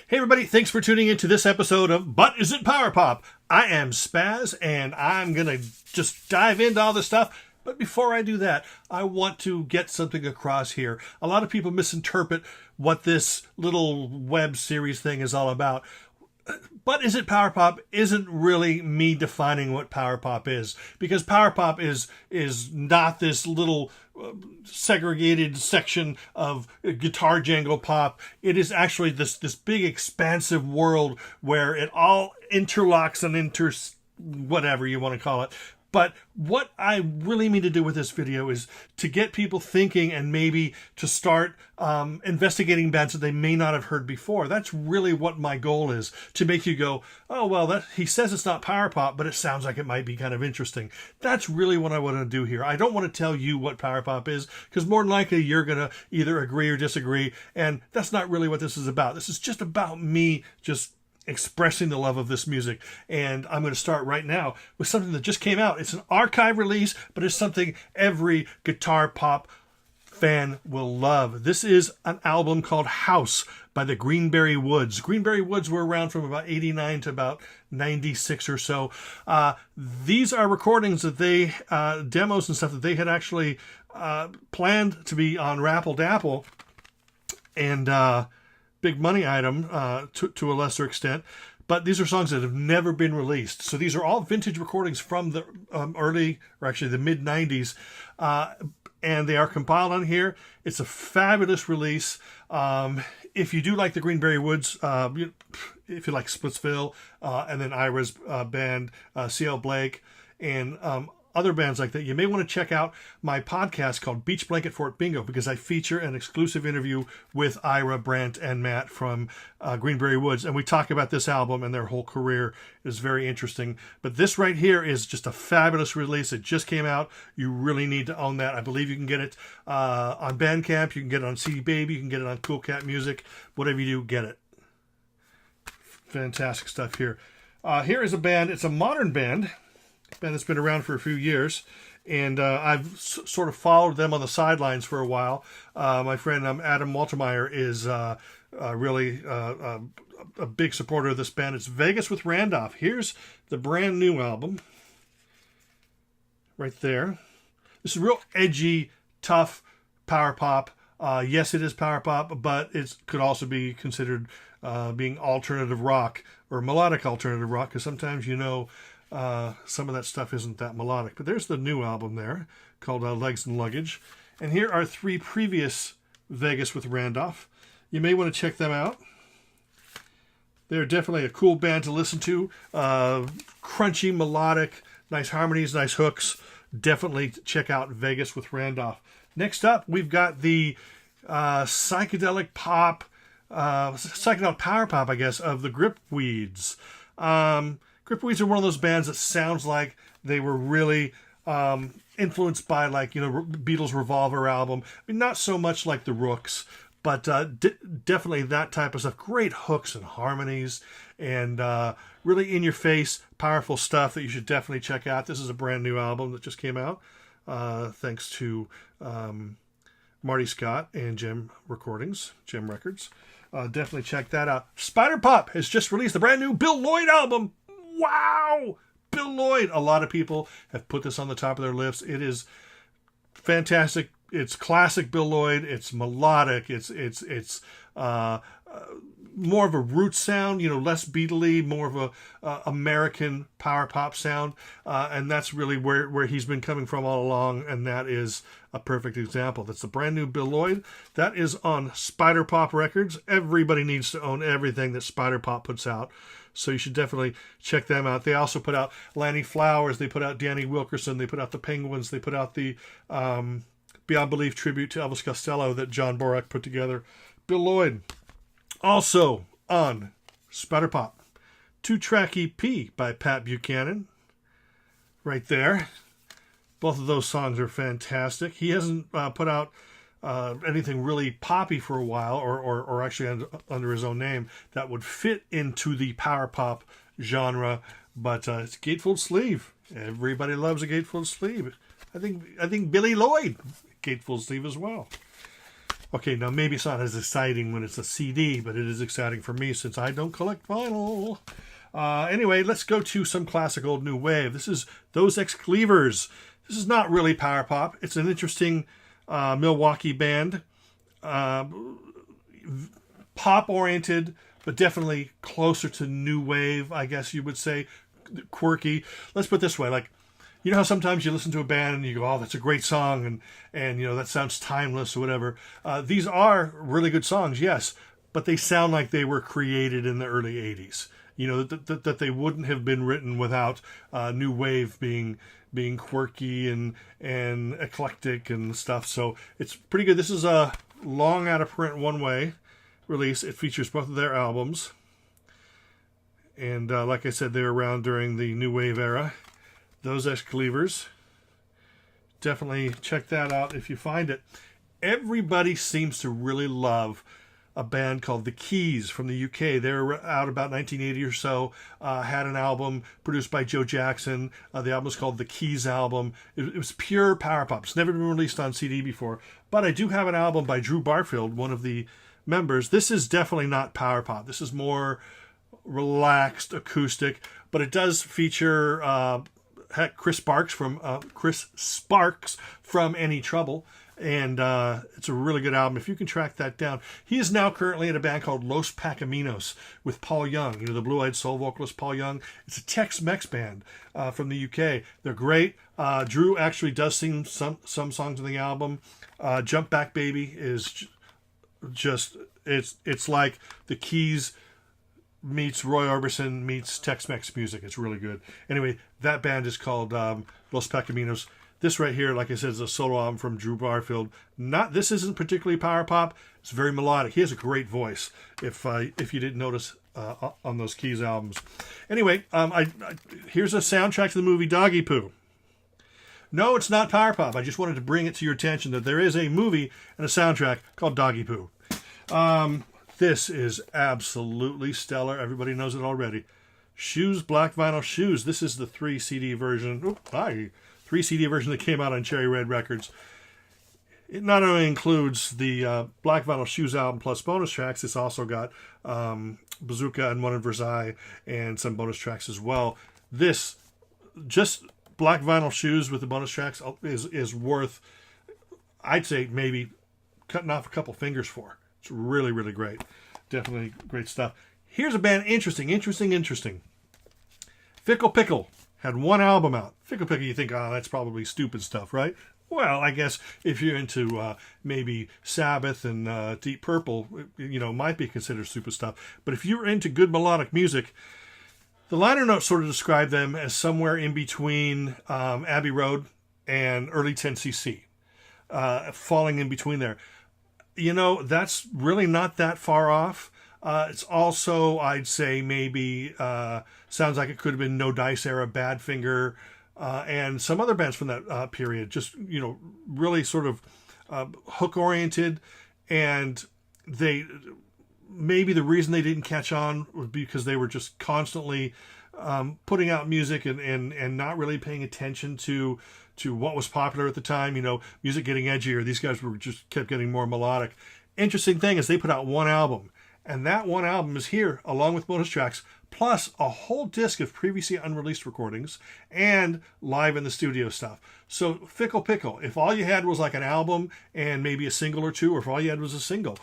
Hey everybody, thanks for tuning into this episode of But Is It Power Pop? I am SPAZ and I'm going to just dive into all this stuff. But before I do that, I want to get something across here. A lot of people misinterpret what this little web series thing is all about. But Is It Power Pop isn't really me defining what Power Pop is, because Power Pop is not this little segregated section of guitar jangle pop. It is actually this big expansive world where it all interlocks and whatever you want to call it. But what I really mean to do with this video is to get people thinking and maybe to start investigating bands that they may not have heard before. That's really what my goal is, to make you go, oh, well, he says it's not power pop, but it sounds like it might be kind of interesting. That's really what I want to do here. I don't want to tell you what power pop is, because more than likely you're going to either agree or disagree, and that's not really what this is about. This is just about me just expressing the love of this music. And I'm going to start right now with something that just came out. It's an archive release, but it's something every guitar pop fan will love. This is an album called House by the Greenberry Woods. Greenberry Woods were around from about 89 to about 96 or so. These are recordings that they, demos and stuff that they had actually planned to be on Rapple Dapple and Big Money Item to a lesser extent, but these are songs that have never been released. So these are all vintage recordings from the the mid 90s, and they are compiled on here. It's a fabulous release. If you do like the Greenberry Woods, if you like Splitsville, and then Ira's band, C.L. Blake, and other bands like that, you may want to check out my podcast called Beach Blanket Fort Bingo, because I feature an exclusive interview with Ira, Brent, and Matt from Greenberry Woods, and we talk about this album and their whole career. Is very interesting. But this right here is just a fabulous release. It just came out. You really need to own that. I believe you can get it on Bandcamp. You can get it on CD Baby. You can get it on Cool Cat Music. Whatever you do, get it. Fantastic stuff here. Here is a band. It's a modern band. Band that's been around for a few years, and I've sort of followed them on the sidelines for a while. My friend Adam Waltermeyer is really a big supporter of this band. It's Vegas with Randolph. Here's the brand new album right there. This is real edgy, tough power pop. Yes, it is power pop, but it could also be considered being alternative rock or melodic alternative rock, because sometimes, some of that stuff isn't that melodic. But there's the new album there called Legs and Luggage. And here are 3 previous Vegas with Randolph. You may want to check them out. They're definitely a cool band to listen to. Crunchy, melodic, nice harmonies, nice hooks. Definitely check out Vegas with Randolph. Next up, we've got the psychedelic pop, psychedelic power pop, I guess, of the Gripweeds. Gripweeds are one of those bands that sounds like they were really influenced by, Beatles' Revolver album. I mean, not so much like the Rooks, but definitely that type of stuff. Great hooks and harmonies, and really in-your-face, powerful stuff that you should definitely check out. This is a brand new album that just came out, thanks to Marty Scott and Gem Records. Definitely check that out. Spider Pop has just released the brand new Bill Lloyd album. Wow! Bill Lloyd. A lot of people have put this on the top of their lists. It is fantastic. It's classic Bill Lloyd. It's melodic. It's more of a roots sound, less Beatley, more of a American power pop sound. And that's really where he's been coming from all along. And that is a perfect example. That's the brand new Bill Lloyd. That is on Spider Pop Records. Everybody needs to own everything that Spider Pop puts out. So you should definitely check them out. They also put out Lanny Flowers. They put out Danny Wilkerson. They put out the Penguins. They put out the Beyond Belief tribute to Elvis Costello that John Borak put together. Bill Lloyd. Also on Spider Pop, 2-track EP by Pat Buchanan. Right there. Both of those songs are fantastic. He hasn't put out anything really poppy for a while, or actually under his own name, that would fit into the power pop genre. But it's Gatefold Sleeve. Everybody loves a Gatefold Sleeve. I think Billy Lloyd Gatefold Sleeve as well. Okay, now maybe it's not as exciting when it's a CD, but it is exciting for me since I don't collect vinyl. Anyway, let's go to some classic old new wave. This is Those Ex-Cleavers. This is not really power pop. It's an interesting Milwaukee band. Pop-oriented, but definitely closer to new wave, I guess you would say. Quirky. Let's put it this way, like, you know how sometimes you listen to a band and you go, oh, that's a great song, and you know, that sounds timeless or whatever. These are really good songs, yes, but they sound like they were created in the early 80s. You know, that they wouldn't have been written without new wave being quirky and eclectic and stuff. So it's pretty good. This is a long out of print one-way release. It features both of their albums. And like I said, they were around during the new wave era. Those Ex-Cleavers. Definitely check that out if you find it. Everybody seems to really love a band called The Keys from the UK. They were out about 1980 or so. Had an album produced by Joe Jackson. The album was called The Keys Album. It was pure power pop. It's never been released on CD before. But I do have an album by Drew Barfield, one of the members. This is definitely not power pop. This is more relaxed acoustic, but it does feature Chris Sparks from Any Trouble, and it's a really good album if you can track that down. He is now currently in a band called Los Pacaminos with Paul Young, you know, the blue-eyed soul vocalist Paul Young. It's a Tex-Mex band from the UK. They're great. Drew actually does sing some songs on the album. Jump Back Baby is just it's like the Keys meets Roy Orbison meets Tex-Mex music. It's really good. Anyway, that band is called Los Pacaminos. This right here, like I said, is a solo album from Drew Barfield. This isn't particularly power pop. It's very melodic. He has a great voice, if you didn't notice on those Keys albums. Anyway, here's a soundtrack to the movie Doggy Poo. No, it's not power pop. I just wanted to bring it to your attention that there is a movie and a soundtrack called Doggy Poo. This is absolutely stellar. Everybody knows it already. Shoes, Black Vinyl Shoes. This is the 3 CD version. 3 CD version that came out on Cherry Red Records. It not only includes the Black Vinyl Shoes album plus bonus tracks, it's also got Bazooka and One in Versailles and some bonus tracks as well. This, just Black Vinyl Shoes with the bonus tracks is worth, I'd say, maybe cutting off a couple fingers for. It's really, really great. Definitely great stuff. Here's a band, interesting. Fickle Pickle had one album out. Fickle Pickle, you think, oh, that's probably stupid stuff, right? Well, I guess if you're into maybe Sabbath and Deep Purple, you know, might be considered stupid stuff. But if you're into good melodic music, the liner notes sort of describe them as somewhere in between Abbey Road and early 10cc, falling in between there. You know, that's really not that far off. It's also, I'd say, maybe sounds like it could have been No Dice era, Badfinger, and some other bands from that period. Just, you know, really sort of hook-oriented, and maybe the reason they didn't catch on was because they were just constantly putting out music and not really paying attention to what was popular at the time, you know, music getting edgier. These guys were just kept getting more melodic. Interesting thing is they put out one album, and that one album is here along with bonus tracks, plus a whole disc of previously unreleased recordings and live in the studio stuff. So Fickle Pickle, if all you had was like an album and maybe a single or two, or if all you had was a single,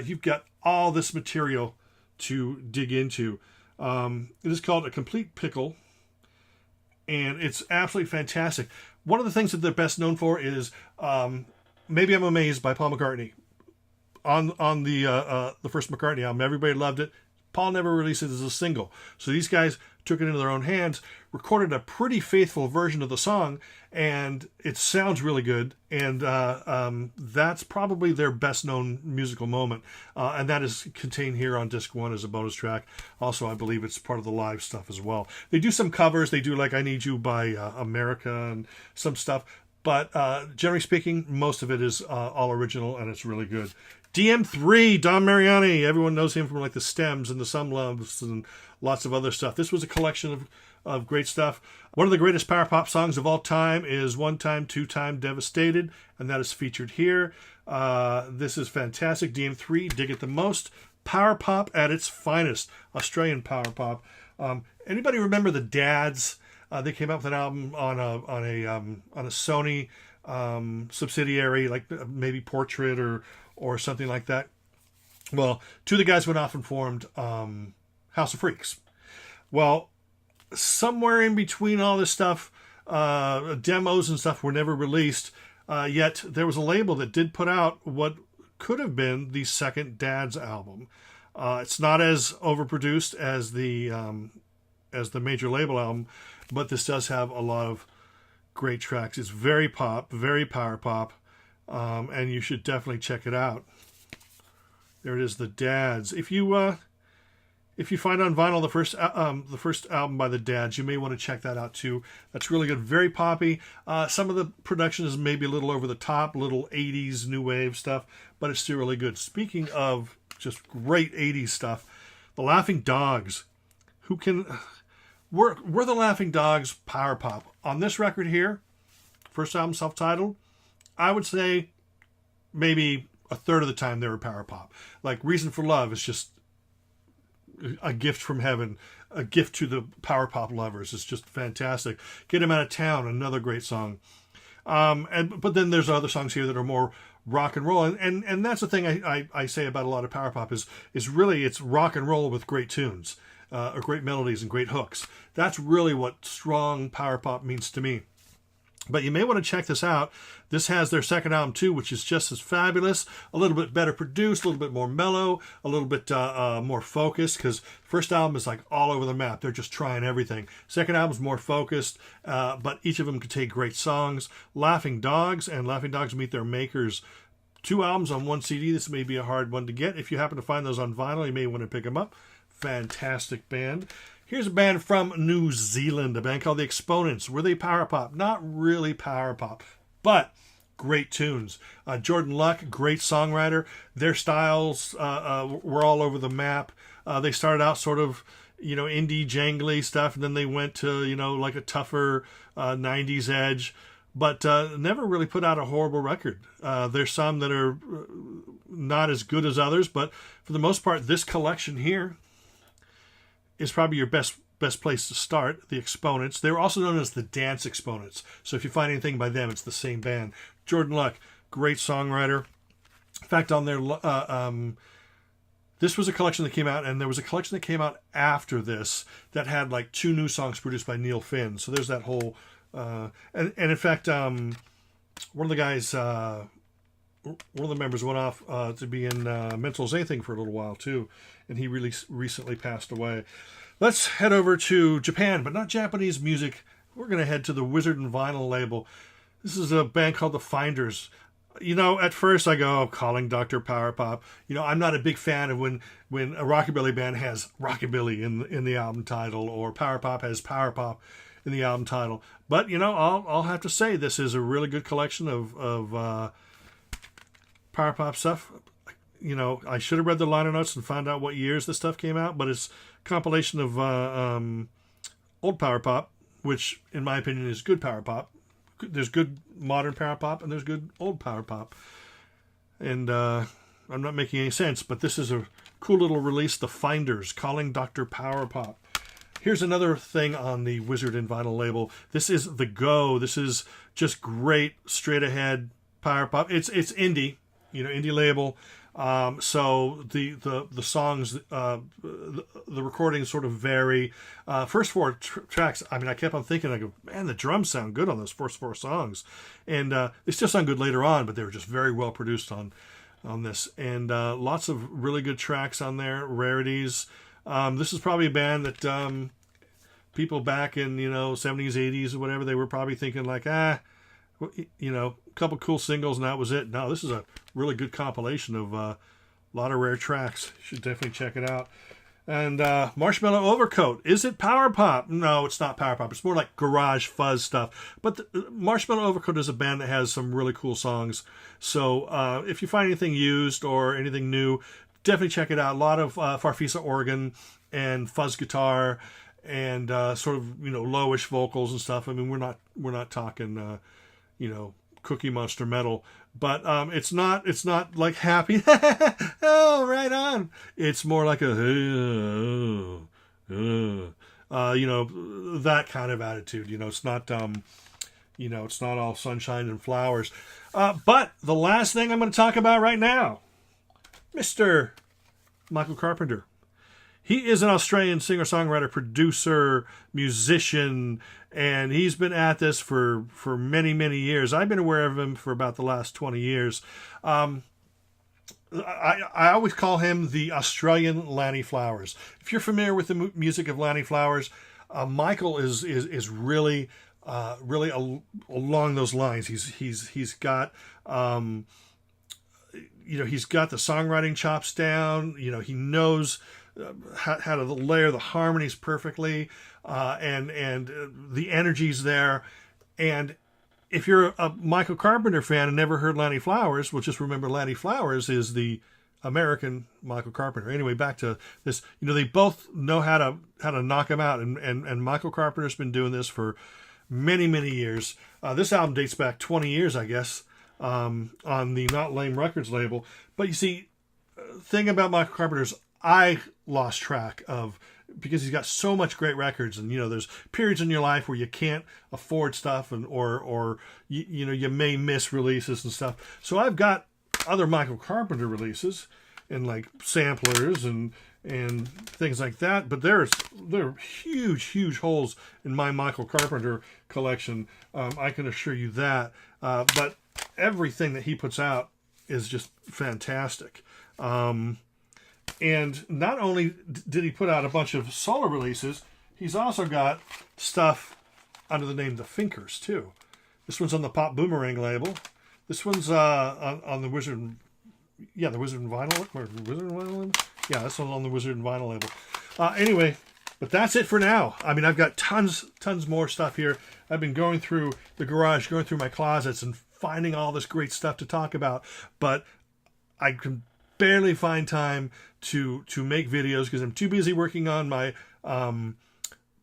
you've got all this material to dig into. It is called A Complete Pickle, and it's absolutely fantastic. One of the things that they're best known for is Maybe I'm Amazed by Paul McCartney. On the first McCartney album, everybody loved it. Paul never released it as a single. So these guys took it into their own hands, recorded a pretty faithful version of the song, and it sounds really good. And that's probably their best known musical moment. And that is contained here on disc 1 as a bonus track. Also, I believe it's part of the live stuff as well. They do some covers. They do like I Need You by America and some stuff. But generally speaking, most of it is all original, and it's really good. DM3, Don Mariani. Everyone knows him from like the Stems and the Some Loves and lots of other stuff. This was a collection of great stuff. One of the greatest power pop songs of all time is One Time, Two Time, Devastated, and that is featured here. This is fantastic. DM3, dig it the most. Power pop at its finest. Australian power pop. Anybody remember the Dads? They came out with an album on a Sony subsidiary, like maybe Portrait or something like that. Well, two of the guys went off and formed House of Freaks. Well, somewhere in between all this stuff, demos and stuff were never released. Yet there was a label that did put out what could have been the second Dads album. It's not as overproduced as the major label album, but this does have a lot of great tracks. It's very pop, very power pop, and you should definitely check it out. There it is, the Dads. If you find on vinyl the first album by the Dads, you may want to check that out too. That's really good, very poppy. Some of the production is maybe a little over the top, little 80s new wave stuff, but it's still really good. Speaking of just great 80s stuff, the Laughing Dogs. Were the Laughing Dogs power pop? On this record here, first album self-titled, I would say maybe a third of the time they were power pop. Like Reason for Love is just a gift from heaven, a gift to the power pop lovers. It's just fantastic. Get Him Out of Town, another great song. But then there's other songs here that are more rock and roll, and that's the thing I say about a lot of power pop is really it's rock and roll with great tunes, or great melodies and great hooks. That's really what strong power pop means to me. But you may want to check this out. This has their second album too, which is just as fabulous, a little bit better produced, a little bit more mellow, a little bit more focused, because first album is like all over the map. They're just trying everything. Second album is more focused, but each of them could take great songs. Laughing Dogs and Laughing Dogs Meet Their Makers. 2 albums on 1 CD. This may be a hard one to get. If you happen to find those on vinyl, you may want to pick them up. Fantastic band. Here's a band from New Zealand, a band called The Exponents. Were they power pop? Not really power pop, but great tunes. Jordan Luck, great songwriter. Their styles were all over the map. They started out sort of, indie jangly stuff, and then they went to, like a tougher 90s edge, but never really put out a horrible record. There's some that are not as good as others, but for the most part, this collection here is probably your best place to start. The Exponents. They were also known as the Dance Exponents. So if you find anything by them, it's the same band. Jordan Luck, great songwriter. In fact, on their this was a collection that came out, and there was a collection that came out after this that had like 2 new songs produced by Neil Finn. So there's that whole and in fact, one of the guys, one of the members went off to be in Mental's Anything for a little while too, and he really recently passed away. Let's head over to Japan, but not Japanese music. We're going to head to the Wizard and Vinyl label. This is a band called The Finders. At first I go, calling Dr. Power Pop. I'm not a big fan of when a rockabilly band has rockabilly in the album title, or power pop has power pop in the album title. But I'll have to say this is a really good collection of power pop stuff. I should have read the liner notes and found out what years this stuff came out, but it's a compilation of old power pop, which in my opinion is good power pop. There's good modern power pop and there's good old power pop. And I'm not making any sense, but this is a cool little release, The Finders, calling Dr. Power Pop. Here's another thing on the Wizard and Vinyl label. This is The Go. This is just great, straight ahead power pop. It's indie, indie label. So the songs, the recordings sort of vary. First 4 tracks, I kept on thinking, I go, man, the drums sound good on those first 4 songs. And they still sound good later on, but they were just very well produced on this. And lots of really good tracks on there, rarities. This is probably a band that people back in, 70s, 80s, or whatever, they were probably thinking like, a couple cool singles and that was it. No, this is a really good compilation of a lot of rare tracks. You should definitely check it out. And Marshmallow Overcoat. Is it power pop? No, it's not power pop. It's more like garage fuzz stuff. But Marshmallow Overcoat is a band that has some really cool songs. So if you find anything used or anything new, definitely check it out. A lot of Farfisa organ and fuzz guitar and sort of lowish vocals and stuff. We're not talking Cookie Monster metal, but it's not like happy. Oh, right on. It's more like a that kind of attitude. It's not it's not all sunshine and flowers. But the last thing I'm going to talk about right now, Mr. Michael Carpenter. He is an Australian singer-songwriter, producer, musician, and he's been at this for many, many years. I've been aware of him for about the last 20 years. I always call him the Australian Lanny Flowers. If you're familiar with the music of Lanny Flowers, Michael is really along those lines. He's got he's got the songwriting chops down. He knows how to layer the harmonies perfectly, and the energy's there. And if you're a Michael Carpenter fan and never heard Lanny Flowers, well, just remember Lanny Flowers is the American Michael Carpenter. Anyway, back to this. They both know how to knock him out, and Michael Carpenter's been doing this for many, many years. This album dates back 20 years, I guess, on the Not Lame Records label. But you see, thing about Michael Carpenter's, I lost track of, because he's got so much great records, and there's periods in your life where you can't afford stuff, and or you may miss releases and stuff. So I've got other Michael Carpenter releases and like samplers and things like that, but there are huge holes in my Michael Carpenter collection. I can assure you that. But everything that he puts out is just fantastic. And not only did he put out a bunch of solo releases, he's also got stuff under the name The Finkers, too. This one's on the Pop Boomerang label. This one's on the Wizard... Yeah, the Wizard and Vinyl... Or Wizard and Vinyl label? Yeah, this one's on the Wizard and Vinyl label. Anyway, but that's it for now. I mean, I've got tons more stuff here. I've been going through the garage, going through my closets, and finding all this great stuff to talk about. But I can barely find time to make videos because I'm too busy working on my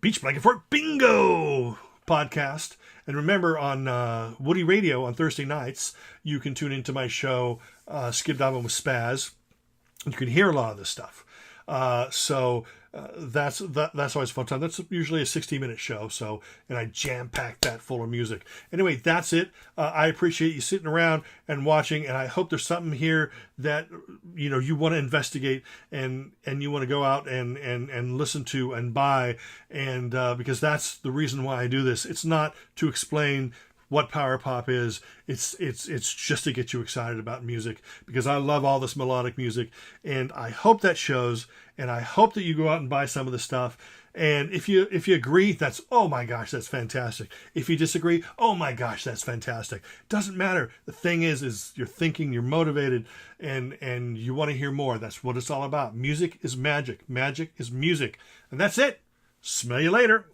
Beach Blanket Fort Bingo podcast. And remember, on Woody Radio on Thursday nights, you can tune into my show, Skip Diving with SPAZ. You can hear a lot of this stuff. So that's always a fun time. That's usually a 60-minute show. So, and I jam-packed that full of music. Anyway, that's it. I appreciate you sitting around and watching, and I hope there's something here that you want to investigate and you want to go out and listen to and buy, and because that's the reason why I do this. It's not to explain what power pop is. It's just to get you excited about music, because I love all this melodic music, and I hope that shows, and I hope that you go out and buy some of the stuff. And if you agree, that's, oh my gosh, that's fantastic. If you disagree, oh my gosh, that's fantastic. Doesn't matter. The thing is you're thinking, you're motivated, and you want to hear more. That's what it's all about. Music is magic. Magic is music. And that's it. Smell you later.